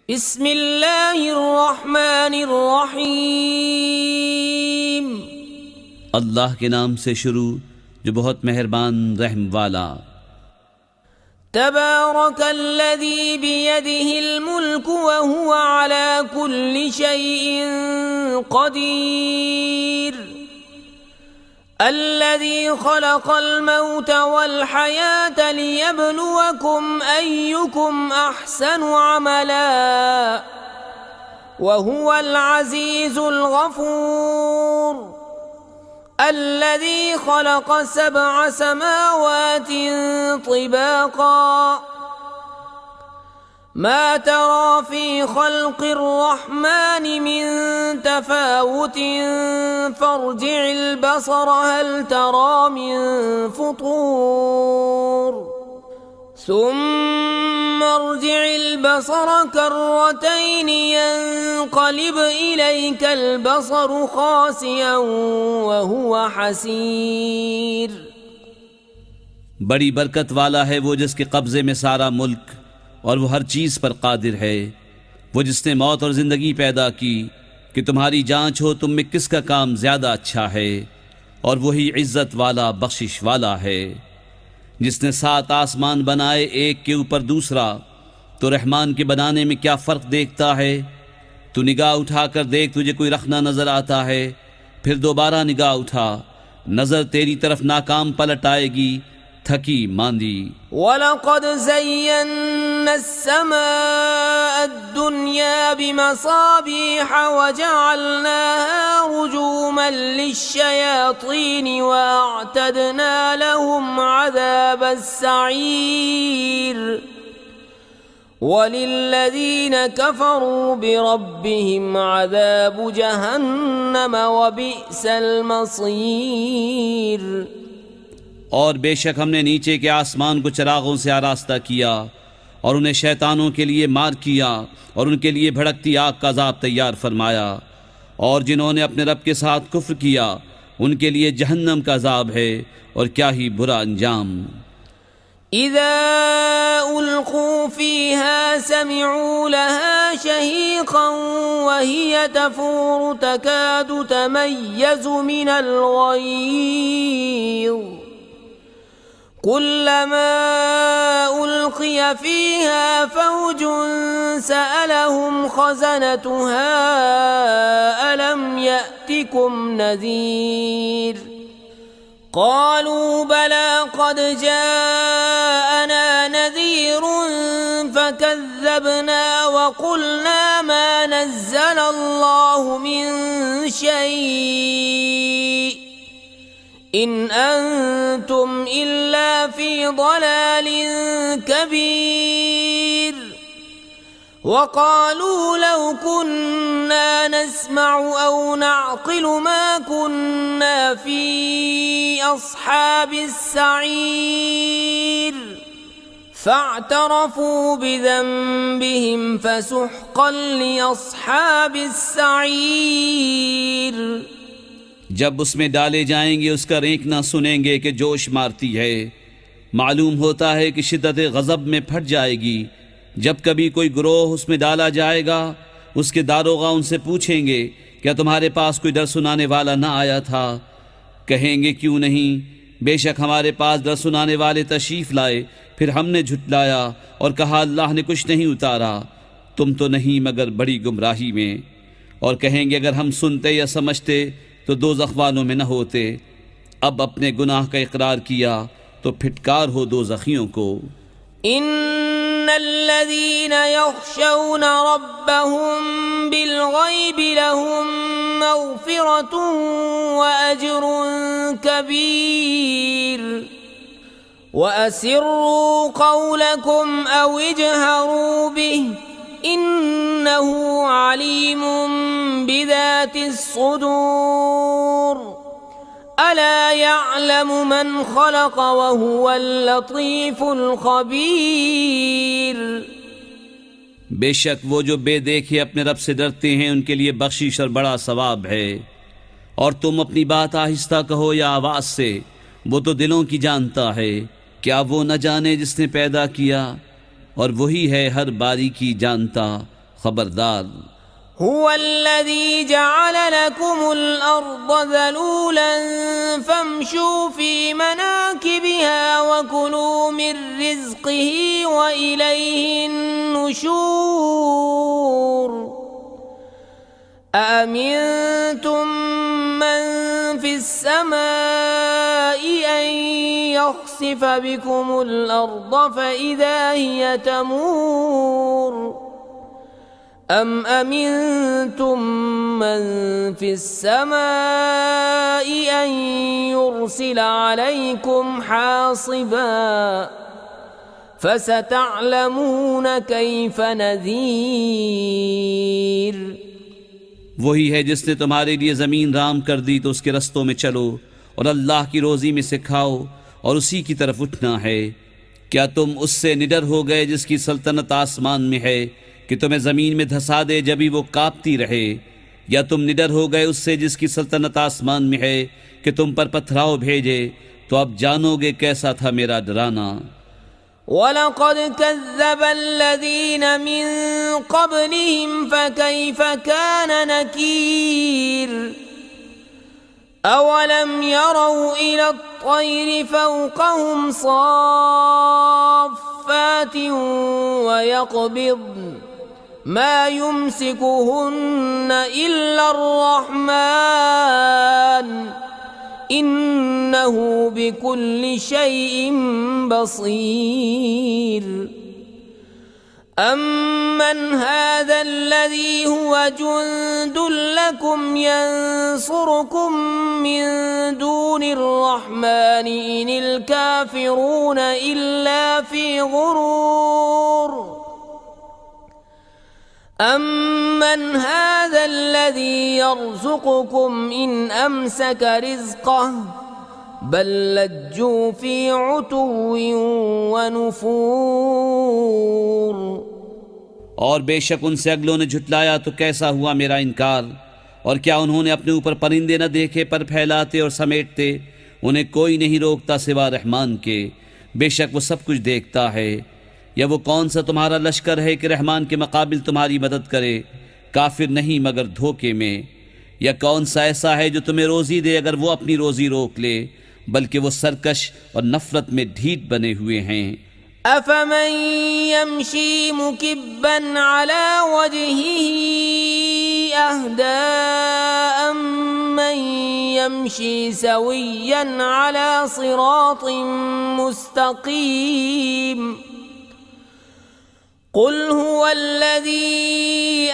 बिस्मिल्लाहिर्रहमानिर्रहीम। अल्लाह के नाम से शुरू जो बहुत मेहरबान रहम वाला। तबारकल्लज़ी बियदिहिल मुल्क व हुवा अला कुल्लि शैइन क़दीर। अल्लज़ी खलक़ल मौत वल हयात लियब्लुवकुम अय्युकुम अहसनु अमला व हुवल अज़ीज़ुल गफ़ूर। अल्लज़ी खलक़ सबअ समावातिन तिबाक़ा मा तरा फ़ी ख़ल्क़िर रहमानि मिन तफ़ावुतिन फ़र्जि'ल बसर हल तरा मिन फ़ुतूर सुम्मा अर्जि'ल बसर कर्रतैन यंक़लिब इलैकल बसरु ख़ासिअन व हुवा हसीर। बड़ी बरकत वाला है वो जिसके कब्ज़े में सारा मुल्क और वो हर चीज़ पर कादिर है। वो जिसने मौत और ज़िंदगी पैदा की कि तुम्हारी जांच हो तुम में किसका काम ज़्यादा अच्छा है, और वही इज़्ज़त वाला बख्शिश वाला है। जिसने 7 आसमान बनाए एक के ऊपर दूसरा, तो रहमान के बनाने में क्या फ़र्क देखता है। तू निगाह उठा कर देख, तुझे कोई रखना नज़र आता है, फिर दोबारा निगाह उठा, नज़र तेरी तरफ नाकाम पलट आएगी, थकी मांदी। वलक़द ज़य्यन्ना अस्समाअ अद्दुन्या बिमसाबीह वजअलनाहा रुजूमन लिश्शयातीन वअअतदना लहुम अज़ाबस्सईर वलिल्लज़ीन कफ़रू बिरब्बिहिम अज़ाबु जहन्नम वबिअसल मसीर। और बेशक हमने नीचे के आसमान को चिरागों से आरास्ता किया और उन्हें शैतानों के लिए मार किया और उनके लिए भड़कती आग का अज़ाब तैयार फरमाया। और जिन्होंने अपने रब के साथ कुफ्र किया उनके लिए जहन्नम का अज़ाब है, और क्या ही बुरा अंजाम। इज़ा उल्क़ू फ़ीहा समिऊ लहा शहीक़न व हिय तफ़ूरु तकादु तमय्यज़ु मिनल ग़यज़ कुल्लमा उल्क़िय फ़ीहा फ़ौजुन सअलहुम ख़ज़नतुहा अलम यअतिकुम नज़ीर क़ालू बला क़द जाअना नज़ीरुन फ़कज़्ज़बना व क़ुलना मा नज़्ज़लल्लाहु मिन शै'इन इन अंतुम इल्ला फ़ी ضलालिन कबीर। वक़ालू लौ कुन्ना नस्मअु औ नअक़िलु मा कुन्ना फ़ी अस्हाबिस सईर फ़अतरफ़ू बिज़ंबिहिम फ़सुहक़न लिअस्हाबिस सईर। जब उसमें डाले जाएंगे उसका रेंकना सुनेंगे कि जोश मारती है। मालूम होता है कि शिद्दत गज़ब में फट जाएगी। जब कभी कोई गिरोह उसमें डाला जाएगा, उसके दारोगा उनसे पूछेंगे क्या तुम्हारे पास कोई डर सुनाने वाला ना आया था। कहेंगे क्यों नहीं, बेशक हमारे पास डर सुनाने वाले तशरीफ़ लाए, फिर हमने झुटलाया और कहा अल्लाह ने कुछ नहीं उतारा, तुम तो नहीं मगर बड़ी गुमराही में। और कहेंगे अगर हम सुनते या समझते तो दोज़ख वालों में न होते। अब अपने गुनाह का इकरार किया तो फिटकार हो दोज़खियों को। इन्नल्लज़ीन यख़शौना रब्बहुम बिलग़ैबि लहुम मग़फ़िरतुन व अज्रुन कबीर। व असिर्रू क़ौलकुम औ इजहरू बिहि इन्नहु अलीमुम बिज़ातिस सुदूर। अला यअलमु मन ख़लक़ व हुवल लतीफ़ुल ख़बीर। बेशक वो जो बेदेखे अपने रब से डरते हैं उनके लिए बख्शिश और बड़ा सवाब है। और तुम अपनी बात आहिस्ता कहो या आवाज़ से, वो तो दिलों की जानता है। क्या वो न जाने जिसने पैदा किया, और वही है हर बारी की जानता, खबरदार, هو الذي جعل لكم الأرض ذلولا فامشوا في مناكبها وكلوا من رزقه وإليه النشور أأمنتم من في السماء أن يخسف بكم الأرض فإذا هي تمور أم أمنتم من في السماء أن يرسل عليكم حاصبا فستعلمون كيف نذير वही है जिसने तुम्हारे लिए ज़मीन राम कर दी तो उसके रस्तों में चलो और अल्लाह की रोज़ी में से खाओ और उसी की तरफ उठना है। क्या तुम उससे निडर हो गए जिसकी सल्तनत आसमान में है कि तुम्हें ज़मीन में धंसा दे जब भी वो कांपती रहे, या तुम निडर हो गए उससे जिसकी सल्तनत आसमान में है कि तुम पर पथराव भेजे, तो अब जानोगे कैसा था मेरा डराना। वलक़द कज़्ज़ब अल्लज़ीन मिन क़ब्लिहिम फ़कैफ़ कान नकीर अवलम यरौ इला त्तैरि फ़ौक़हुम साफ़्फ़ात वयक़बिضन मा युमसिकुहुन्न इल्ला अर्रहमान इन्नहु बिकुल्लि शैइन बसीर अम्मन हाज़ल्लज़ी हुवा जुंदुन लकुम यंसुरुकुम मिन दूनिर्रहमान इनिल काफ़िरून इल्ला फ़ी गुरूर अम्मन हाज़ल्लज़ी यर्ज़ुक़ुकुम इन अमसक रिज़्क़हु बल लज्जू फ़ी उतुव्विन व नुफ़ूर। और बेशक उनसे अगलों ने झुटलाया तो कैसा हुआ मेरा इनकार, और क्या उन्होंने अपने ऊपर परिंदे न देखे पर फैलाते और समेटते। उन्हें कोई नहीं रोकता सिवा रहमान के, बेशक वो सब कुछ देखता है। या वो कौन सा तुम्हारा लश्कर है कि रहमान के मुकाबिल तुम्हारी मदद करे, काफिर नहीं मगर धोखे में। या कौन सा ऐसा है जो तुम्हें रोज़ी दे अगर वो अपनी रोज़ी रोक ले, बल्कि वो सरकश और नफरत में ढीठ बने हुए हैं। अफमन यमशी मुकिब्बन अला वजहिही अहदा अम्मन यमशी सविय्यन अला सिरातिन मुस्तकीम कुल हुवल्लज़ी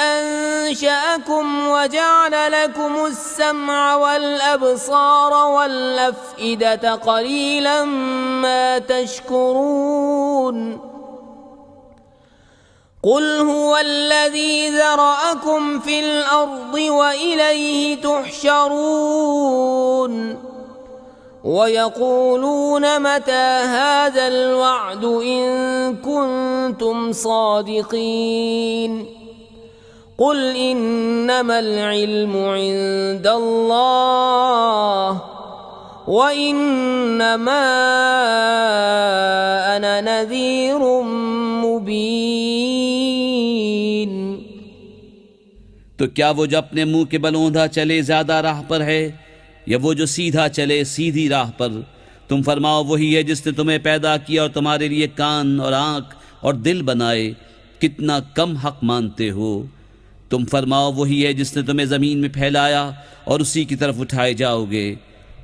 अंशअकुम वजअल लकुमुस्समअ वल-अब्सार वल-अफ़इदत क़लीलन मा तशकुरून कुल हुवल्लज़ी ज़रअकुम फ़िल अर्ज़ि व इलैहि तुहशरून वयक़ूलून मता हाज़ल वअदु इन कुन्तुम सादिक़ीन कुल इन्नमल इल्मु इंदल्लाह व इन्नमा अना नज़ीरुम मुबीन। तो क्या वो जो अपने मुंह के बल औंधा चले ज्यादा राह पर है, या वो जो सीधा चले सीधी राह पर? तुम फरमाओ वही है जिसने तुम्हें पैदा किया और तुम्हारे लिए कान और आँख और दिल बनाए, कितना कम हक मानते हो। तुम फरमाओ वही है जिसने तुम्हें ज़मीन में फैलाया और उसी की तरफ उठाए जाओगे।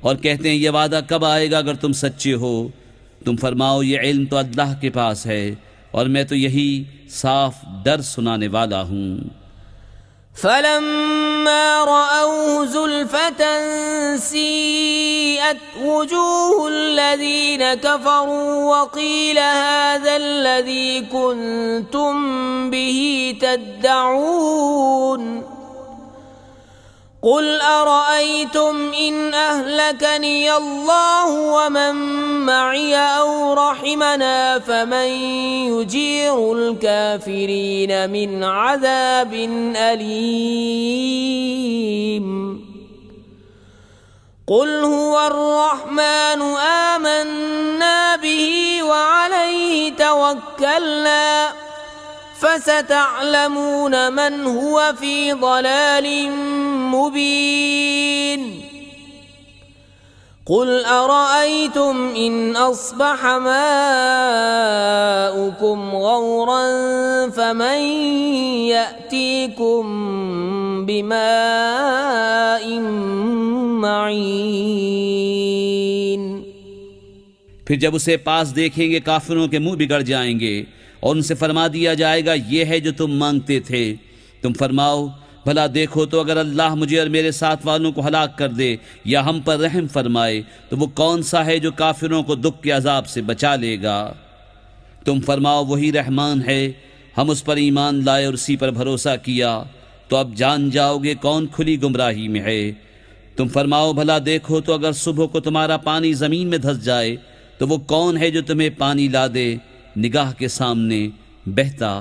और कहते हैं ये वादा कब आएगा अगर तुम सच्चे हो। तुम फरमाओ ये इल्म तो अल्लाह के पास है और मैं तो यही साफ डर सुनाने वाला हूँ। फलम्मा रअऊ ज़ुल्फ़तन सीअत वुजूहुल्लज़ीन कफ़रू वक़ील हाज़ल्लज़ी कुन्तुम बिही तद्दऊन कुल अरअयतुम इन अहलकनी अल्लाहु व मन मअय औ रहिमना फमन युजीरुल काफिरीन मिन अज़ाबिन अलीम। कुल हुवर्रहमानु आमन्ना बिही व अलैहि तवक्कलना فستعلمون من هو في ضلال مبين قل أرأيتم إن أصبح ماؤكم غورا فمن يأتيكم بماء معين। फिर जब उसे पास देखेंगे काफिरों के मुंह बिगड़ जाएंगे और उनसे फरमा दिया जाएगा ये है जो तुम मांगते थे। तुम फरमाओ भला देखो तो अगर अल्लाह मुझे और मेरे साथ वालों को हलाक कर दे या हम पर रहम फरमाए तो वो कौन सा है जो काफिरों को दुख के अजाब से बचा लेगा। तुम फरमाओ वही रहमान है, हम उस पर ईमान लाए और उसी पर भरोसा किया, तो अब जान जाओगे कौन खुली गुमराही में है। तुम फरमाओ भला देखो तो अगर सुबह को तुम्हारा पानी ज़मीन में धंस जाए तो वो कौन है जो तुम्हें पानी ला दे निगाह के सामने बहता